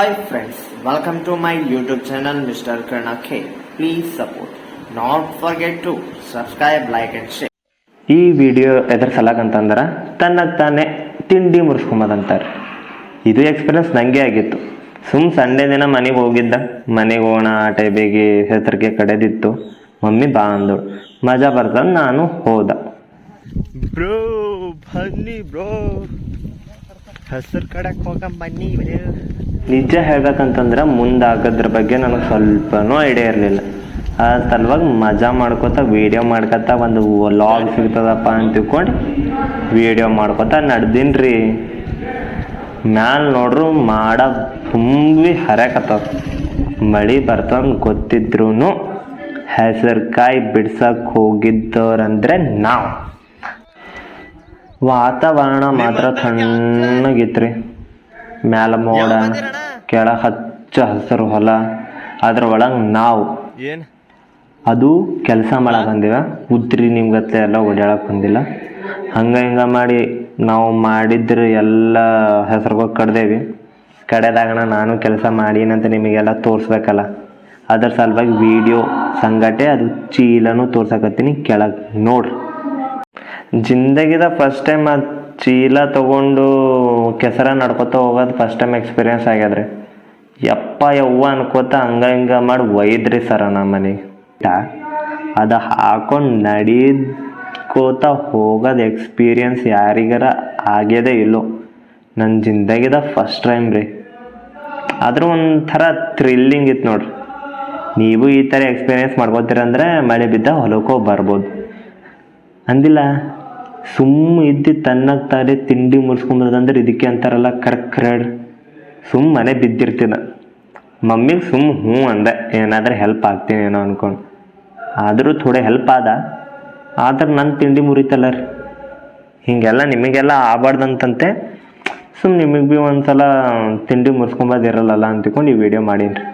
Hi friends, welcome to my YouTube channel Mr. Karna K. Please support. Not forget to subscribe, like and share. ಈ video ಎದ್ರ ಸಲಕಂತಂದ್ರೆ ತನ್ನಗೆ ತಾನೇ ತಿಂಡಿ ಮುರಿಸ್ಕೊಂಬದಂತಾರೆ. ಇದು experience ನನಗೆ ಆಗಿತ್ತು. ಸಂಡೇ ದಿನ ಮನೆಗೆ ಹೋಗಿದ್ದ, ಮನೆಗೆ ಹೋಗೋಣ ಆಟೆ ಬೇಗಿ ಹೆಸರಿಗೆ ಕಡೆದಿತ್ತು. ಮಮ್ಮಿ ಬಾ ಅಂದಳು, ಮಜಾ ಬರ್ತಂದು ನಾನು ಹೋದ. ಬ್ರೋ ಬನ್ನಿ ಬ್ರೋ, ಹೆಸರು ಕಡೆಗೆ ಹೋಗ ಬನ್ನಿ. ನಿಜ ಹೇಳ್ಬೇಕಂತಂದ್ರೆ ಮುಂದಾಗೋದ್ರ ಬಗ್ಗೆ ನನಗೆ ಸ್ವಲ್ಪನೂ ಐಡಿಯಾ ಇರಲಿಲ್ಲ. ಆ ಸಲುವಾಗಿ ಮಜಾ ಮಾಡ್ಕೋತ ವೀಡಿಯೋ ಮಾಡ್ಕೊತ ಒಂದು ವ್ಲಾಗ್ ಸಿಗ್ತದಪ್ಪ ಅಂತ ತಿಳ್ಕೊಂಡು ವೀಡಿಯೋ ಮಾಡ್ಕೋತ ನಡ್ದೀನಿ ರೀ. ಮ್ಯಾಲೆ ನೋಡ್ರು ಮಾಡ ತುಂಬಿ ಹರ್ಯಾಕತ್ತವ. ಮಳೆ ಬರ್ತಂದು ಗೊತ್ತಿದ್ರೂ ಹೆಸರುಕಾಯಿ ಬಿಡ್ಸಕ್ಕೆ ಹೋಗಿದ್ದವ್ರಂದ್ರೆ ನಾವು. ವಾತಾವರಣ ಮಾತ್ರ ತಣ್ಣಗಿತ್ರಿ. ಮ್ಯಾಲ ಮೋಡ, ಕೆಳಗೆ ಹಚ್ಚ ಹಸಿರು ಹೊಲ, ಅದ್ರ ಒಳಗೆ ನಾವು ಅದು ಕೆಲಸ ಮಾಡಕ್ಕೆ ಬಂದಿವ. ಉದ್ರಿ ನಿಮ್ಗತ್ಲೆ ಎಲ್ಲ ಓಡಾಡಕ್ಕೆ ಬಂದಿಲ್ಲ. ಹಂಗೆ ಮಾಡಿ ನಾವು ಮಾಡಿದ್ರೆ ಎಲ್ಲ ಹೆಸರುಗಳು ಕಡ್ದೇವಿ. ಕಡೆದಾಗಣ ನಾನು ಕೆಲಸ ಮಾಡೀನಂತ ನಿಮಗೆಲ್ಲ ತೋರಿಸ್ಬೇಕಲ್ಲ, ಅದ್ರ ಸಲುವಾಗಿ ವಿಡಿಯೋ ಸಂಗಟೆ ಅದು ಚೀಲನೂ ತೋರ್ಸಕತ್ತೀನಿ. ಕೆಳಗೆ ನೋಡ್ರಿ. ಜಿಂದಗಿದ ಫಸ್ಟ್ ಟೈಮ್ ಅದು ಚೀಲ ತೊಗೊಂಡು ಕೆಸರ ನಡ್ಕೊತ ಹೋಗೋದು ಫಸ್ಟ್ ಟೈಮ್ ಎಕ್ಸ್ಪೀರಿಯನ್ಸ್ ಆಗ್ಯದ್ರಿ. ಯಪ್ಪ ಯವ್ವ ಅನ್ಕೋತ ಹಂಗೆ ಮಾಡಿ ಒಯ್ದ್ರಿ ಸರ ನಮ್ಮ ಮನೆಗೆ. ಅದು ಹಾಕೊಂಡು ನಡೀಕೋತ ಹೋಗೋದು ಎಕ್ಸ್ಪೀರಿಯನ್ಸ್ ಯಾರಿಗಾರ ಆಗ್ಯದೇ ಇಲ್ಲೋ. ನನ್ನ ಜಿಂದಗಿದ ಫಸ್ಟ್ ಟೈಮ್ ರೀ. ಆದರೂ ಒಂಥರ ಥ್ರಿಲ್ಲಿಂಗ್ ಇತ್ತು ನೋಡ್ರಿ. ನೀವು ಈ ಥರ ಎಕ್ಸ್ಪೀರಿಯನ್ಸ್ ಮಾಡ್ಕೋತೀರಂದ್ರೆ ಮಳೆ ಬಿದ್ದ ಹೊಲಕ್ಕೋ ಬರ್ಬೋದು ಅಂದಿಲ್ಲ. ಇದ್ದು ತನ್ನಗೆ ತಾನೇ ತಿಂಡಿ ಮುರಿಸ್ಕೊಂಬಂದ್ರೆ ಇದಕ್ಕೆ ಅಂತಾರಲ್ಲ ಕರೆಕ್ಟ್ ಹೇಳ್ರಿ. ಮನೆ ಬಿದ್ದಿರ್ತೀನ. ಮಮ್ಮಿಗೆ ಹ್ಞೂ ಅಂದೆ, ಏನಾದರೂ ಹೆಲ್ಪ್ ಆಗ್ತೀನಿ ಏನೋ ಅಂದ್ಕೊಂಡು. ಆದರೂ ಥೋಡೆ ಹೆಲ್ಪ್ ಆದ್ರೆ ನನ್ನ ತಿಂಡಿ ಮುರಿತಲ್ಲ ರೀ. ಹೀಗೆಲ್ಲ ನಿಮಗೆಲ್ಲ ಆಗಬಾರ್ದಂತಂತೆ ನಿಮಗೆ ಭೀ ಒಂದು ಸಲ ತಿಂಡಿ ಮುರಿಸ್ಕೊಂಬೋದಿರಲ್ಲ ಅಂತ ತಿಳ್ಕೊಂಡು ಈ ವಿಡಿಯೋ ಮಾಡೀನಿ ರೀ.